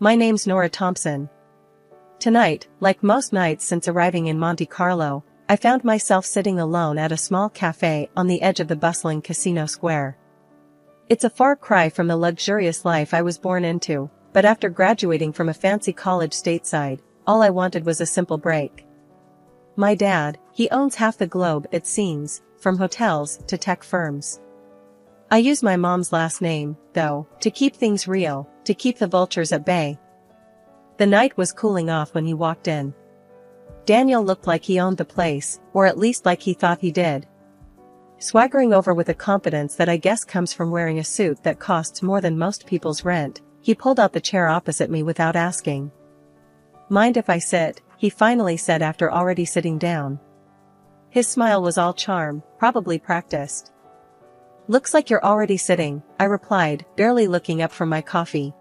My name's Nora Thompson. Tonight, like most nights since arriving in Monte Carlo, I found myself sitting alone at a small cafe on the edge of the bustling casino square. It's a far cry from the luxurious life I was born into, but after graduating from a fancy college stateside, all I wanted was a simple break. My dad, he owns half the globe it seems, from hotels to tech firms. I use my mom's last name, though, to keep things real, to keep the vultures at bay. The night was cooling off when he walked in. Daniel looked like he owned the place, or at least like he thought he did. Swaggering over with a confidence that I guess comes from wearing a suit that costs more than most people's rent, he pulled out the chair opposite me without asking. "Mind if I sit?" he finally said after already sitting down. His smile was all charm, probably practiced. "Looks like you're already sitting," I replied, barely looking up from my coffee.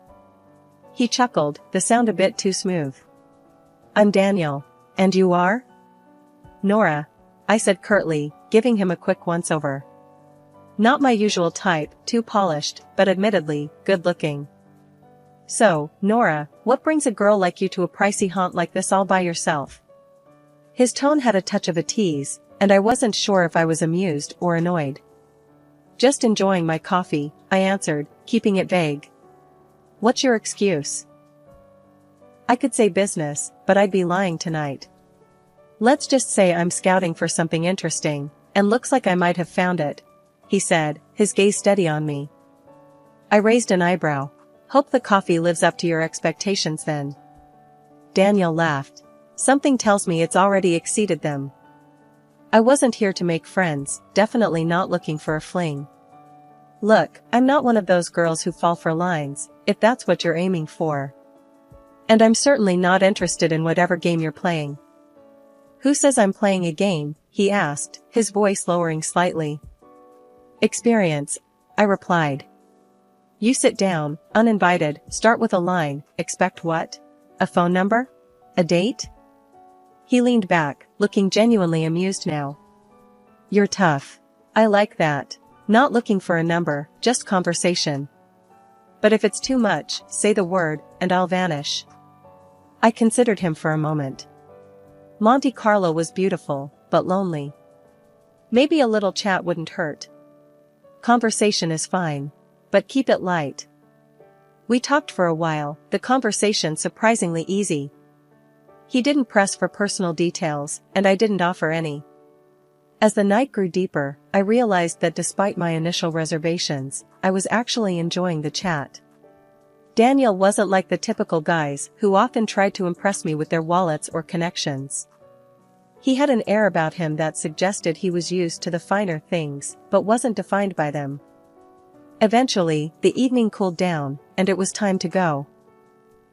He chuckled, the sound a bit too smooth. "I'm Daniel. And you are?" "Nora," I said curtly, giving him a quick once-over. Not my usual type, too polished, but admittedly, good-looking. "So, Nora, what brings a girl like you to a pricey haunt like this all by yourself?" His tone had a touch of a tease, and I wasn't sure if I was amused or annoyed. "Just enjoying my coffee," I answered, keeping it vague. "What's your excuse?" I could say business, but I'd be lying tonight. "Let's just say I'm scouting for something interesting, and looks like I might have found it," he said, his gaze steady on me. I raised an eyebrow. "Hope the coffee lives up to your expectations then." Daniel laughed. "Something tells me it's already exceeded them." I wasn't here to make friends, definitely not looking for a fling. "Look, I'm not one of those girls who fall for lines, if that's what you're aiming for. And I'm certainly not interested in whatever game you're playing." "Who says I'm playing a game?" he asked, his voice lowering slightly. "Experience," I replied. "You sit down, uninvited, start with a line, expect what? A phone number? A date?" He leaned back, looking genuinely amused now. "You're tough. I like that. Not looking for a number, just conversation. But if it's too much, say the word, and I'll vanish." I considered him for a moment. Monte Carlo was beautiful, but lonely. Maybe a little chat wouldn't hurt. Conversation is fine. But keep it light. We talked for a while, the conversation surprisingly easy. He didn't press for personal details, and I didn't offer any. As the night grew deeper, I realized that despite my initial reservations, I was actually enjoying the chat. Daniel wasn't like the typical guys who often tried to impress me with their wallets or connections. He had an air about him that suggested he was used to the finer things, but wasn't defined by them. Eventually, the evening cooled down, and it was time to go.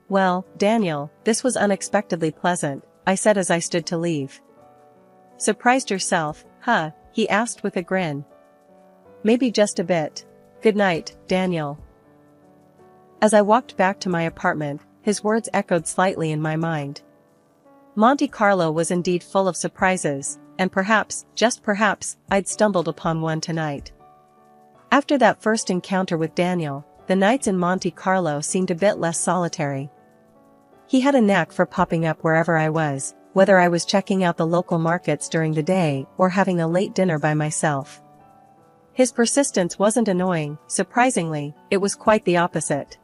"Well, Daniel, this was unexpectedly pleasant," I said as I stood to leave. "Surprised yourself, huh?" he asked with a grin. "Maybe just a bit. Good night, Daniel." As I walked back to my apartment, his words echoed slightly in my mind. Monte Carlo was indeed full of surprises, and perhaps, just perhaps, I'd stumbled upon one tonight. After that first encounter with Daniel, the nights in Monte Carlo seemed a bit less solitary. He had a knack for popping up wherever I was, whether I was checking out the local markets during the day or having a late dinner by myself. His persistence wasn't annoying, surprisingly, it was quite the opposite.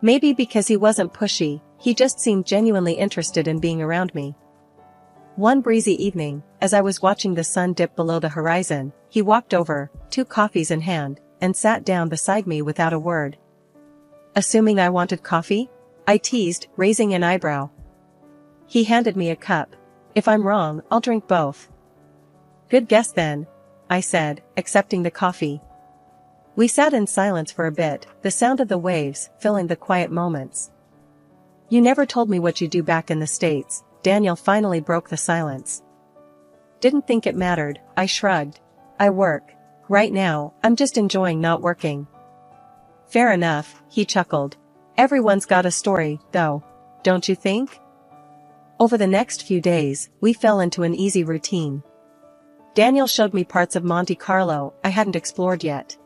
Maybe because he wasn't pushy, he just seemed genuinely interested in being around me. One breezy evening, as I was watching the sun dip below the horizon, he walked over, 2 coffees in hand, and sat down beside me without a word. "Assuming I wanted coffee?" I teased, raising an eyebrow. He handed me a cup. "If I'm wrong, I'll drink both." "Good guess then," I said, accepting the coffee. We sat in silence for a bit, the sound of the waves filling the quiet moments. "You never told me what you do back in the States," Daniel finally broke the silence. "Didn't think it mattered," I shrugged. "I work. Right now, I'm just enjoying not working." "Fair enough," he chuckled. "Everyone's got a story, though. Don't you think?" Over the next few days, we fell into an easy routine. Daniel showed me parts of Monte Carlo I hadn't explored yet.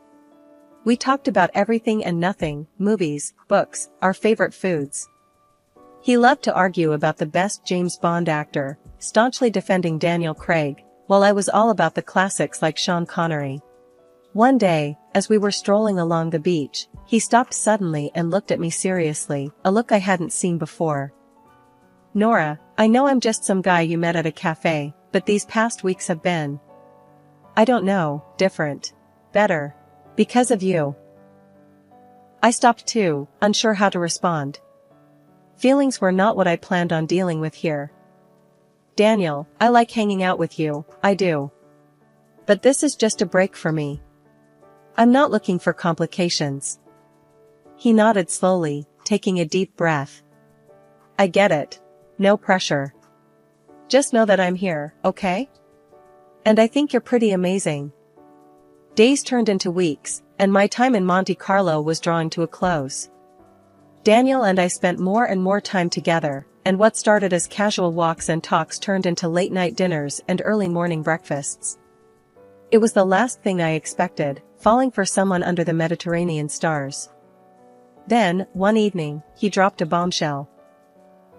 We talked about everything and nothing, movies, books, our favorite foods. He loved to argue about the best James Bond actor, staunchly defending Daniel Craig, while I was all about the classics like Sean Connery. One day, as we were strolling along the beach, he stopped suddenly and looked at me seriously, a look I hadn't seen before. "Nora, I know I'm just some guy you met at a cafe, but these past weeks have been, I don't know, different. Better. Because of you." I stopped too, unsure how to respond. Feelings were not what I planned on dealing with here. "Daniel, I like hanging out with you, I do. But this is just a break for me. I'm not looking for complications." He nodded slowly, taking a deep breath. "I get it. No pressure. Just know that I'm here, okay? And I think you're pretty amazing." Days turned into weeks, and my time in Monte Carlo was drawing to a close. Daniel and I spent more and more time together, and what started as casual walks and talks turned into late-night dinners and early morning breakfasts. It was the last thing I expected, falling for someone under the Mediterranean stars. Then, one evening, he dropped a bombshell.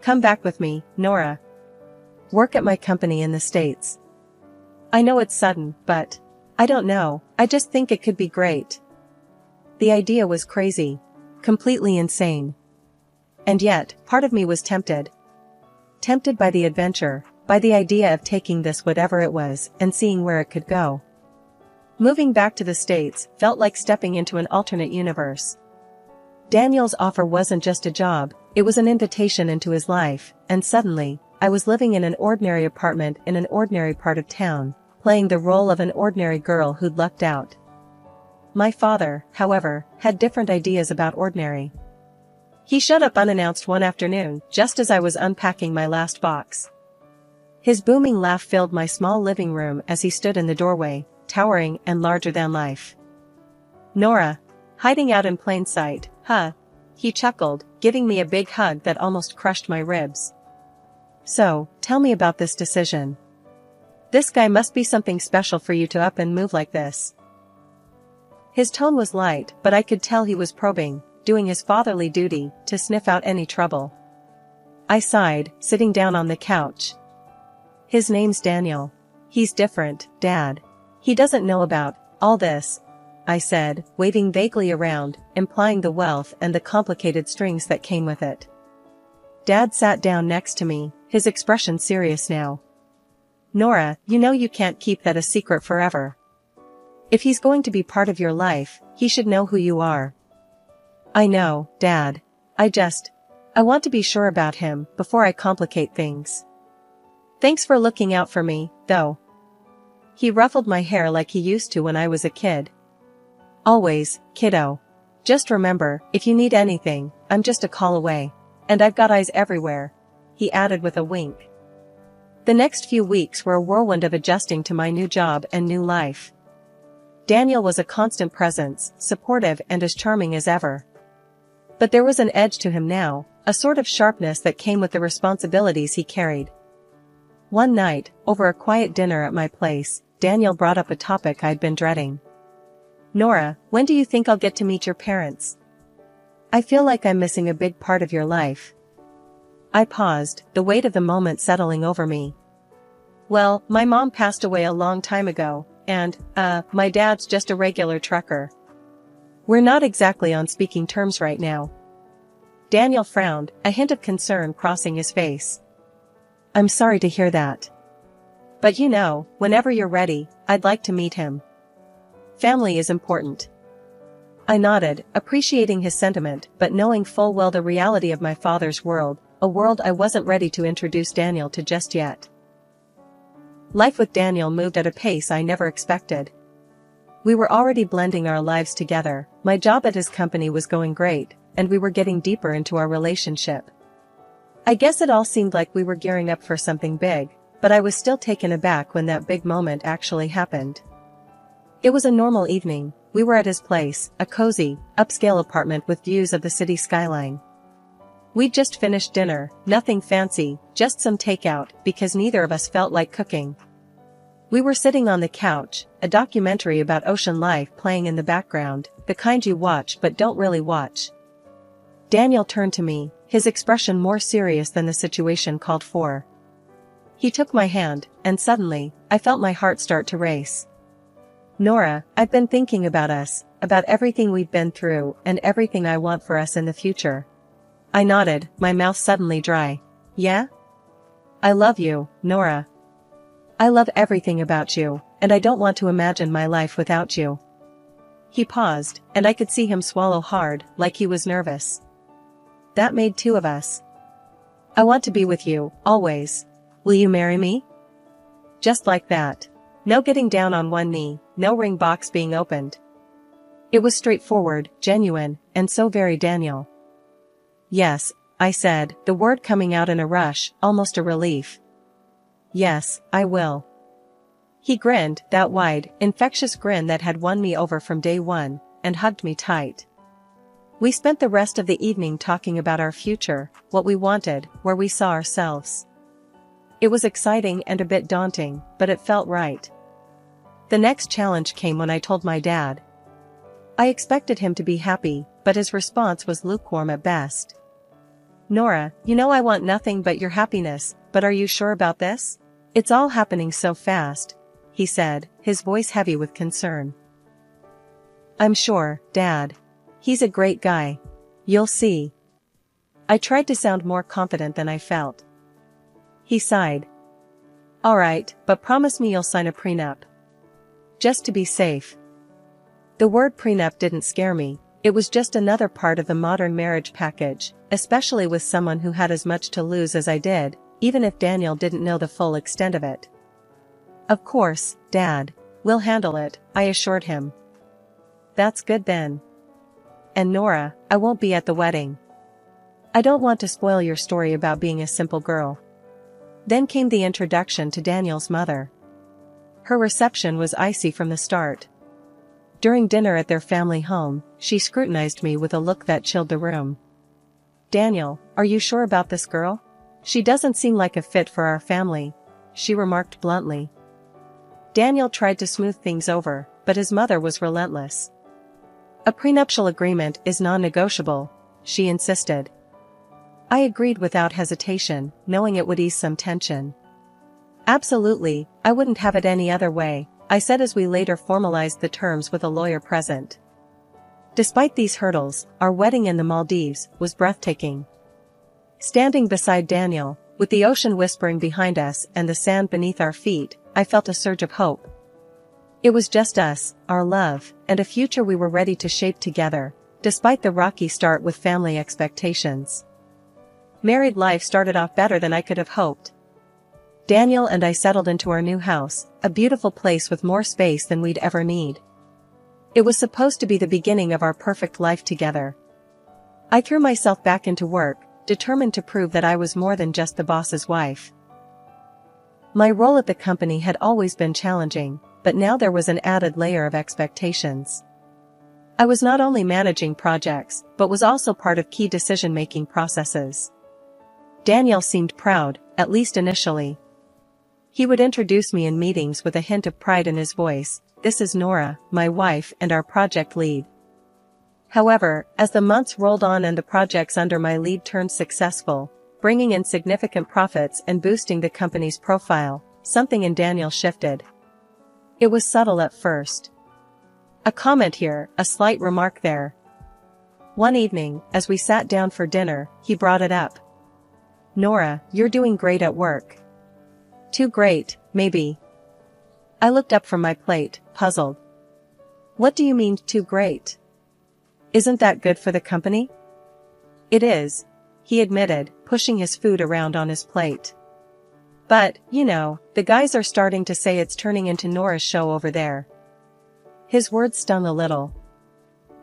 "Come back with me, Nora. Work at my company in the States. I know it's sudden, but I don't know, I just think it could be great." The idea was crazy. Completely insane. And yet, part of me was tempted. Tempted by the adventure, by the idea of taking this whatever it was, and seeing where it could go. Moving back to the States felt like stepping into an alternate universe. Daniel's offer wasn't just a job, it was an invitation into his life, and suddenly, I was living in an ordinary apartment in an ordinary part of town, playing the role of an ordinary girl who'd lucked out. My father, however, had different ideas about ordinary. He showed up unannounced one afternoon, just as I was unpacking my last box. His booming laugh filled my small living room as he stood in the doorway, towering and larger than life. "Nora. Hiding out in plain sight, huh?" He chuckled, giving me a big hug that almost crushed my ribs. "So, tell me about this decision. This guy must be something special for you to up and move like this." His tone was light, but I could tell he was probing, doing his fatherly duty, to sniff out any trouble. I sighed, sitting down on the couch. "His name's Daniel. He's different, Dad. He doesn't know about all this," I said, waving vaguely around, implying the wealth and the complicated strings that came with it. Dad sat down next to me, his expression serious now. "Nora, you know you can't keep that a secret forever. If he's going to be part of your life, he should know who you are." "I know, Dad. I want to be sure about him before I complicate things. Thanks for looking out for me, though." He ruffled my hair like he used to when I was a kid. "Always, kiddo. Just remember, if you need anything, I'm just a call away. And I've got eyes everywhere," he added with a wink. The next few weeks were a whirlwind of adjusting to my new job and new life. Daniel was a constant presence, supportive and as charming as ever. But there was an edge to him now, a sort of sharpness that came with the responsibilities he carried. One night, over a quiet dinner at my place, Daniel brought up a topic I'd been dreading. "Nora, when do you think I'll get to meet your parents? I feel like I'm missing a big part of your life." I paused, the weight of the moment settling over me. "Well, my mom passed away a long time ago, and, my dad's just a regular trucker. We're not exactly on speaking terms right now." Daniel frowned, a hint of concern crossing his face. "I'm sorry to hear that. But you know, whenever you're ready, I'd like to meet him. Family is important." I nodded, appreciating his sentiment but knowing full well the reality of my father's world, a world I wasn't ready to introduce Daniel to just yet. Life with Daniel moved at a pace I never expected. We were already blending our lives together, my job at his company was going great, and we were getting deeper into our relationship. I guess it all seemed like we were gearing up for something big, but I was still taken aback when that big moment actually happened. It was a normal evening. We were at his place, a cozy, upscale apartment with views of the city skyline. We'd just finished dinner, nothing fancy, just some takeout, because neither of us felt like cooking. We were sitting on the couch, a documentary about ocean life playing in the background, the kind you watch but don't really watch. Daniel turned to me, his expression more serious than the situation called for. He took my hand, and suddenly, I felt my heart start to race. "Nora, I've been thinking about us, about everything we've been through, and everything I want for us in the future." I nodded, my mouth suddenly dry. "Yeah? I love you, Nora. I love everything about you, and I don't want to imagine my life without you." He paused, and I could see him swallow hard, like he was nervous. "That made two of us. I want to be with you, always. Will you marry me?" Just like that. No getting down on one knee, no ring box being opened. It was straightforward, genuine, and so very Daniel. "Yes," I said, the word coming out in a rush, almost a relief. "Yes, I will." He grinned, that wide, infectious grin that had won me over from day one, and hugged me tight. We spent the rest of the evening talking about our future, what we wanted, where we saw ourselves. It was exciting and a bit daunting, but it felt right. The next challenge came when I told my dad. I expected him to be happy, but his response was lukewarm at best. "Nora, you know I want nothing but your happiness, but are you sure about this? It's all happening so fast," he said, his voice heavy with concern. "I'm sure, Dad. He's a great guy. You'll see." I tried to sound more confident than I felt. He sighed. "All right, but promise me you'll sign a prenup. Just to be safe." The word prenup didn't scare me, it was just another part of the modern marriage package, especially with someone who had as much to lose as I did, even if Daniel didn't know the full extent of it. "Of course, Dad. We'll handle it," I assured him. "That's good then. And Nora, I won't be at the wedding. I don't want to spoil your story about being a simple girl." Then came the introduction to Daniel's mother. Her reception was icy from the start. During dinner at their family home, she scrutinized me with a look that chilled the room. "Daniel, are you sure about this girl? She doesn't seem like a fit for our family," she remarked bluntly. Daniel tried to smooth things over, but his mother was relentless. "A prenuptial agreement is non-negotiable," she insisted. I agreed without hesitation, knowing it would ease some tension. "Absolutely, I wouldn't have it any other way," I said as we later formalized the terms with a lawyer present. Despite these hurdles, our wedding in the Maldives was breathtaking. Standing beside Daniel, with the ocean whispering behind us and the sand beneath our feet, I felt a surge of hope. It was just us, our love, and a future we were ready to shape together, despite the rocky start with family expectations. Married life started off better than I could have hoped. Daniel and I settled into our new house, a beautiful place with more space than we'd ever need. It was supposed to be the beginning of our perfect life together. I threw myself back into work, determined to prove that I was more than just the boss's wife. My role at the company had always been challenging, but now there was an added layer of expectations. I was not only managing projects, but was also part of key decision-making processes. Daniel seemed proud, at least initially. He would introduce me in meetings with a hint of pride in his voice. "This is Nora, my wife and our project lead." However, as the months rolled on and the projects under my lead turned successful, bringing in significant profits and boosting the company's profile, something in Daniel shifted. It was subtle at first. A comment here, a slight remark there. One evening, as we sat down for dinner, he brought it up. "Nora, you're doing great at work." "Too great, maybe." I looked up from my plate, puzzled. "What do you mean, too great? Isn't that good for the company?" "It is," he admitted, pushing his food around on his plate. "But, you know, the guys are starting to say it's turning into Nora's show over there." His words stung a little.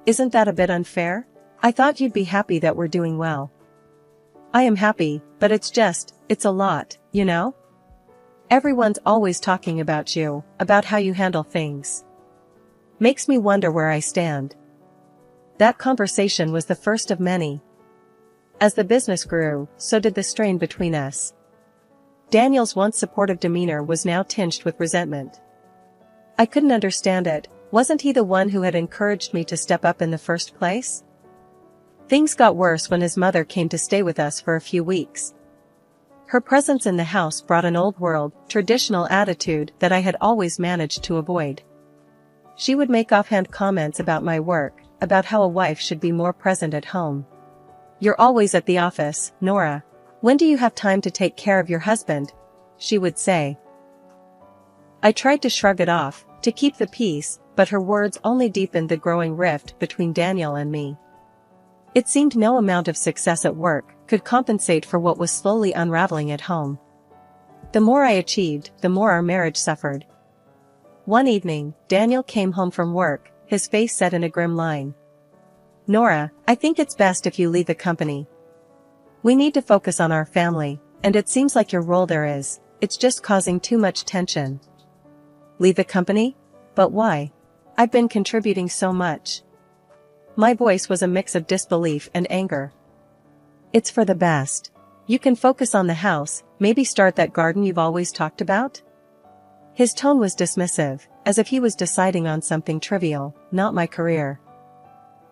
"Isn't that a bit unfair? I thought you'd be happy that we're doing well." "I am happy, but it's a lot, you know? Everyone's always talking about you, about how you handle things. Makes me wonder where I stand." That conversation was the first of many. As the business grew, so did the strain between us. Daniel's once supportive demeanor was now tinged with resentment. I couldn't understand it. Wasn't he the one who had encouraged me to step up in the first place? Things got worse when his mother came to stay with us for a few weeks. Her presence in the house brought an old-world, traditional attitude that I had always managed to avoid. She would make offhand comments about my work, about how a wife should be more present at home. "You're always at the office, Nora. When do you have time to take care of your husband?" she would say. I tried to shrug it off, to keep the peace, but her words only deepened the growing rift between Daniel and me. It seemed no amount of success at work could compensate for what was slowly unraveling at home. The more I achieved, the more our marriage suffered. One evening, Daniel came home from work, his face set in a grim line. "Nora, I think it's best if you leave the company. We need to focus on our family, and it seems like your role there it's just causing too much tension." "Leave the company? But why? I've been contributing so much." My voice was a mix of disbelief and anger. "It's for the best. You can focus on the house, maybe start that garden you've always talked about?" His tone was dismissive, as if he was deciding on something trivial, not my career.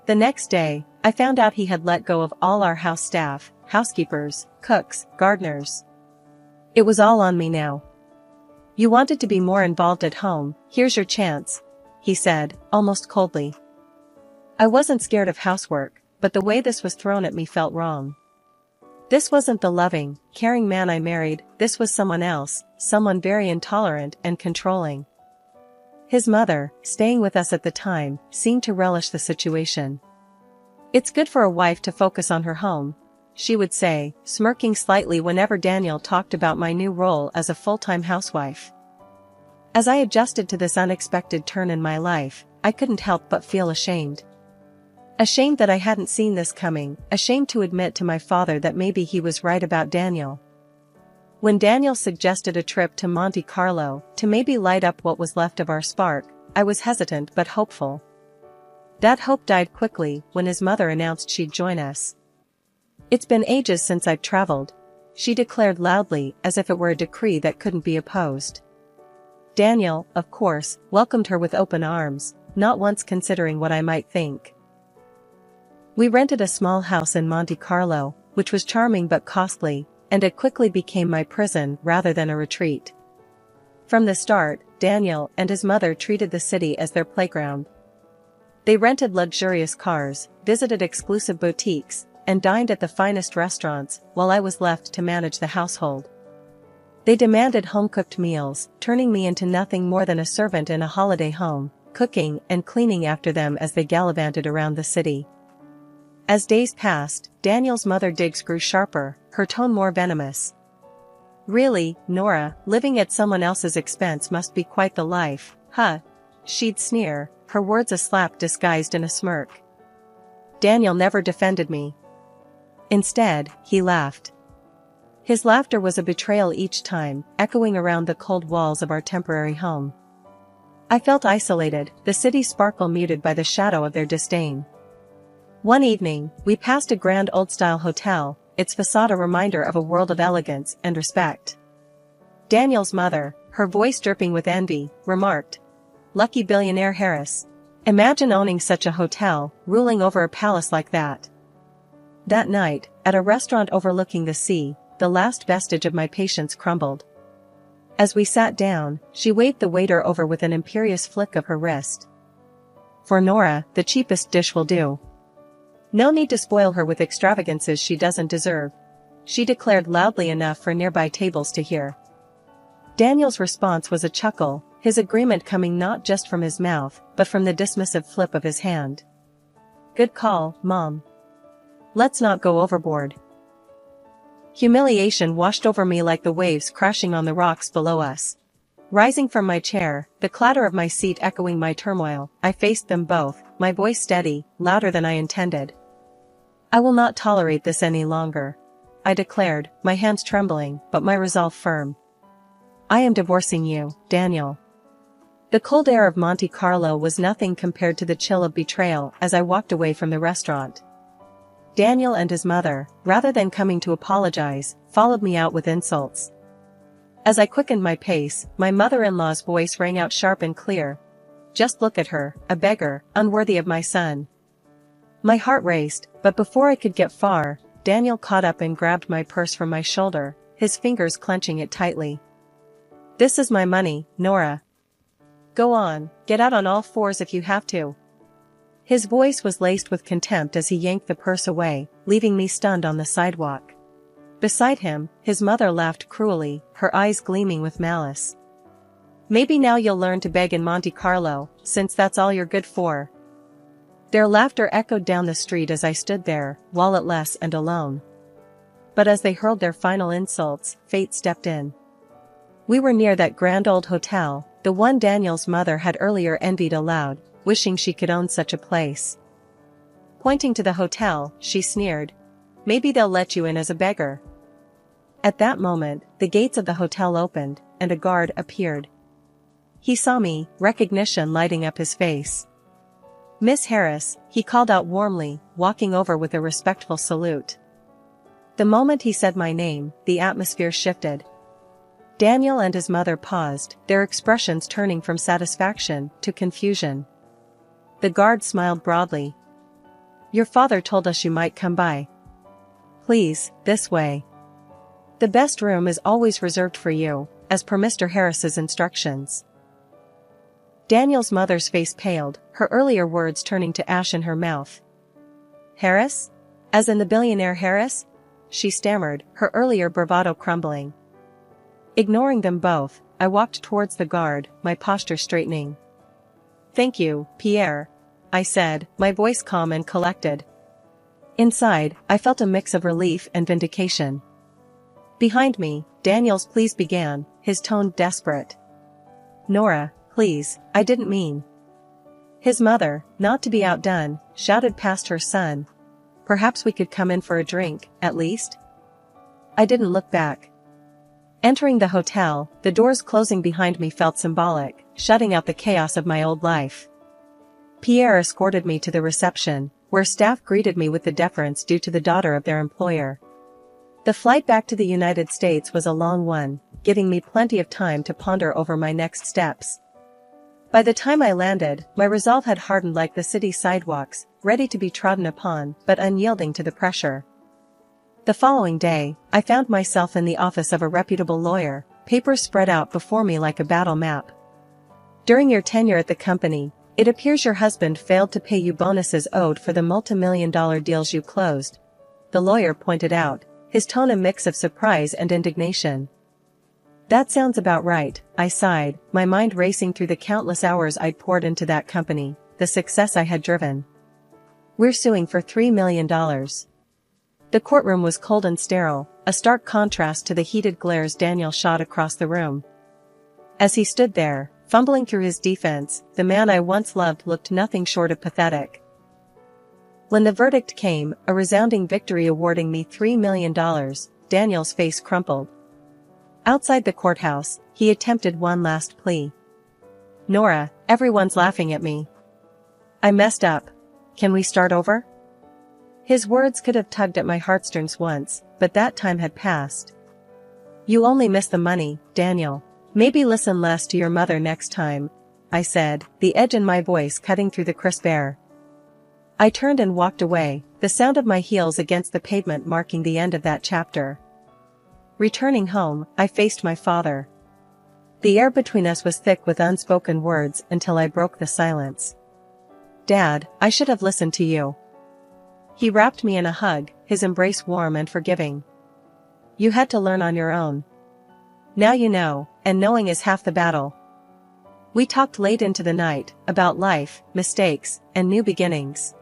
The next day, I found out he had let go of all our house staff, housekeepers, cooks, gardeners. It was all on me now. "You wanted to be more involved at home, here's your chance," he said, almost coldly. I wasn't scared of housework, but the way this was thrown at me felt wrong. This wasn't the loving, caring man I married, this was someone else, someone very intolerant and controlling. His mother, staying with us at the time, seemed to relish the situation. "It's good for a wife to focus on her home," she would say, smirking slightly whenever Daniel talked about my new role as a full-time housewife. As I adjusted to this unexpected turn in my life, I couldn't help but feel ashamed. Ashamed that I hadn't seen this coming, ashamed to admit to my father that maybe he was right about Daniel. When Daniel suggested a trip to Monte Carlo, to maybe light up what was left of our spark, I was hesitant but hopeful. That hope died quickly when his mother announced she'd join us. "It's been ages since I've traveled," she declared loudly, as if it were a decree that couldn't be opposed. Daniel, of course, welcomed her with open arms, not once considering what I might think. We rented a small house in Monte Carlo, which was charming but costly, and it quickly became my prison rather than a retreat. From the start, Daniel and his mother treated the city as their playground. They rented luxurious cars, visited exclusive boutiques, and dined at the finest restaurants, while I was left to manage the household. They demanded home-cooked meals, turning me into nothing more than a servant in a holiday home, cooking and cleaning after them as they gallivanted around the city. As days passed, Daniel's mother digs grew sharper, her tone more venomous. "Really, Nora, living at someone else's expense must be quite the life, huh?" she'd sneer, her words a slap disguised in a smirk. Daniel never defended me. Instead, he laughed. His laughter was a betrayal each time, echoing around the cold walls of our temporary home. I felt isolated, the city's sparkle muted by the shadow of their disdain. One evening, we passed a grand old-style hotel, its facade a reminder of a world of elegance and respect. Daniel's mother, her voice dripping with envy, remarked, "Lucky billionaire Harris. Imagine owning such a hotel, ruling over a palace like that." That night, at a restaurant overlooking the sea, the last vestige of my patience crumbled. As we sat down, she waved the waiter over with an imperious flick of her wrist. "For Nora, the cheapest dish will do. No need to spoil her with extravagances she doesn't deserve," she declared loudly enough for nearby tables to hear. Daniel's response was a chuckle, his agreement coming not just from his mouth, but from the dismissive flip of his hand. "Good call, Mom. Let's not go overboard." Humiliation washed over me like the waves crashing on the rocks below us. Rising from my chair, the clatter of my seat echoing my turmoil, I faced them both, my voice steady, louder than I intended. "I will not tolerate this any longer," I declared, my hands trembling, but my resolve firm. "I am divorcing you, Daniel." The cold air of Monte Carlo was nothing compared to the chill of betrayal as I walked away from the restaurant. Daniel and his mother, rather than coming to apologize, followed me out with insults. As I quickened my pace, my mother-in-law's voice rang out sharp and clear. Just look at her, a beggar, unworthy of my son. My heart raced, but before I could get far, Daniel caught up and grabbed my purse from my shoulder, his fingers clenching it tightly. This is my money, Nora. Go on, get out on all fours if you have to. His voice was laced with contempt as he yanked the purse away, leaving me stunned on the sidewalk. Beside him, his mother laughed cruelly, her eyes gleaming with malice. Maybe now you'll learn to beg in Monte Carlo, since that's all you're good for. Their laughter echoed down the street as I stood there, walletless and alone. But as they hurled their final insults, fate stepped in. We were near that grand old hotel, the one Daniel's mother had earlier envied aloud, wishing she could own such a place. Pointing to the hotel, she sneered. Maybe they'll let you in as a beggar. At that moment, the gates of the hotel opened, and a guard appeared. He saw me, recognition lighting up his face. Miss Harris, he called out warmly, walking over with a respectful salute. The moment he said my name, the atmosphere shifted. Daniel and his mother paused, their expressions turning from satisfaction to confusion. The guard smiled broadly. Your father told us you might come by. Please, this way. The best room is always reserved for you, as per Mr. Harris's instructions. Daniel's mother's face paled, her earlier words turning to ash in her mouth. Harris? As in the billionaire Harris? She stammered, her earlier bravado crumbling. Ignoring them both, I walked towards the guard, my posture straightening. Thank you, Pierre, I said, my voice calm and collected. Inside, I felt a mix of relief and vindication. Behind me, Daniel's pleas began, his tone desperate. Nora, please, I didn't mean. His mother, not to be outdone, shouted past her son. Perhaps we could come in for a drink, at least? I didn't look back. Entering the hotel, the doors closing behind me felt symbolic, shutting out the chaos of my old life. Pierre escorted me to the reception, where staff greeted me with the deference due to the daughter of their employer. The flight back to the United States was a long one, giving me plenty of time to ponder over my next steps. By the time I landed, my resolve had hardened like the city sidewalks, ready to be trodden upon, but unyielding to the pressure. The following day, I found myself in the office of a reputable lawyer, papers spread out before me like a battle map. During your tenure at the company, it appears your husband failed to pay you bonuses owed for the multi-million-dollar deals you closed, the lawyer pointed out, his tone a mix of surprise and indignation. That sounds about right, I sighed, my mind racing through the countless hours I'd poured into that company, the success I had driven. We're suing for $3 million. The courtroom was cold and sterile, a stark contrast to the heated glares Daniel shot across the room. As he stood there, fumbling through his defense, the man I once loved looked nothing short of pathetic. When the verdict came, a resounding victory awarding me $3 million, Daniel's face crumpled. Outside the courthouse, he attempted one last plea. Nora, everyone's laughing at me. I messed up. Can we start over? His words could have tugged at my heartstrings once, but that time had passed. You only miss the money, Daniel. Maybe listen less to your mother next time, I said, the edge in my voice cutting through the crisp air. I turned and walked away, the sound of my heels against the pavement marking the end of that chapter. Returning home, I faced my father. The air between us was thick with unspoken words until I broke the silence. Dad, I should have listened to you. He wrapped me in a hug, his embrace warm and forgiving. You had to learn on your own. Now you know, and knowing is half the battle. We talked late into the night, about life, mistakes, and new beginnings.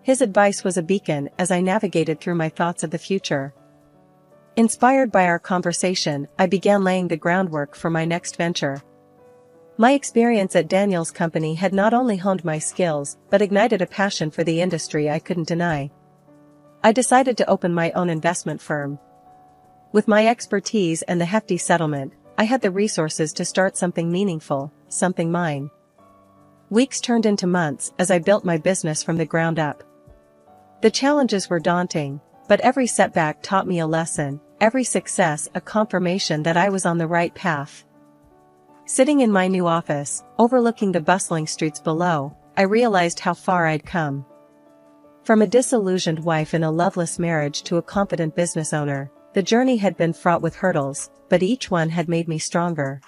His advice was a beacon as I navigated through my thoughts of the future. Inspired by our conversation, I began laying the groundwork for my next venture. My experience at Daniel's company had not only honed my skills, but ignited a passion for the industry I couldn't deny. I decided to open my own investment firm. With my expertise and the hefty settlement, I had the resources to start something meaningful, something mine. Weeks turned into months as I built my business from the ground up. The challenges were daunting, but every setback taught me a lesson, every success a confirmation that I was on the right path. Sitting in my new office, overlooking the bustling streets below, I realized how far I'd come. From a disillusioned wife in a loveless marriage to a confident business owner, the journey had been fraught with hurdles, but each one had made me stronger.